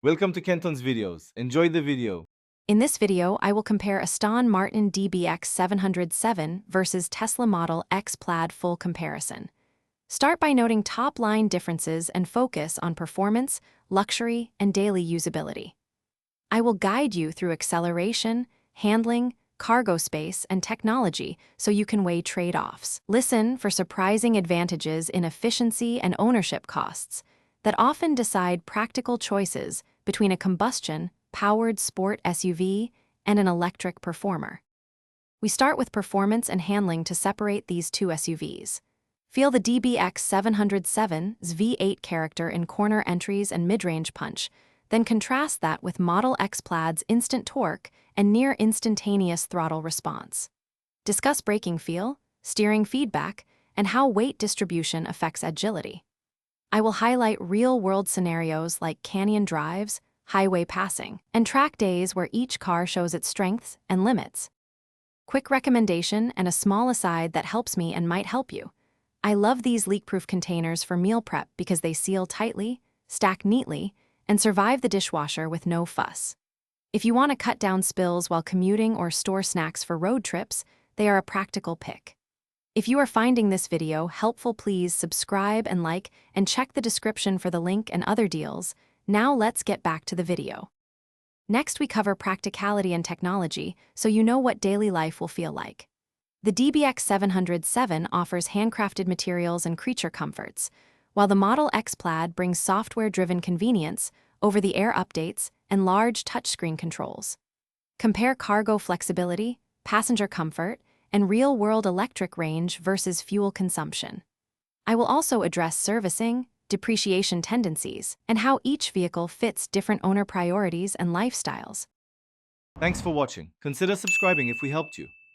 Welcome to Kenton's videos. Enjoy the video. In this video, I will compare Aston Martin DBX 707 versus Tesla Model X Plaid full comparison. Start by noting top-line differences and focus on performance, luxury, and daily usability. I will guide you through acceleration, handling, cargo space, and technology so you can weigh trade-offs. Listen for surprising advantages in efficiency and ownership costs that often decide practical choices between a combustion-powered sport SUV and an electric performer. We start with performance and handling to separate these two SUVs. Feel the DBX 707's V8 character in corner entries and mid-range punch, then contrast that with Model X Plaid's instant torque and near-instantaneous throttle response. Discuss braking feel, steering feedback, and how weight distribution affects agility. I will highlight real-world scenarios like canyon drives, highway passing, and track days where each car shows its strengths and limits. Quick recommendation and a small aside that helps me and might help you. I love these leak-proof containers for meal prep because they seal tightly, stack neatly, and survive the dishwasher with no fuss. If you want to cut down spills while commuting or store snacks for road trips, they are a practical pick. If you are finding this video helpful, please subscribe and like, and check the description for the link and other deals. Now let's get back to the video. Next, we cover practicality and technology, so you know what daily life will feel like. The DBX 707 offers handcrafted materials and creature comforts, while the Model X Plaid brings software-driven convenience, over-the-air updates, and large touchscreen controls. Compare cargo flexibility, passenger comfort, and real-world electric range versus fuel consumption. I will also address servicing, depreciation tendencies, and how each vehicle fits different owner priorities and lifestyles. Thanks for watching. Consider subscribing if we helped you.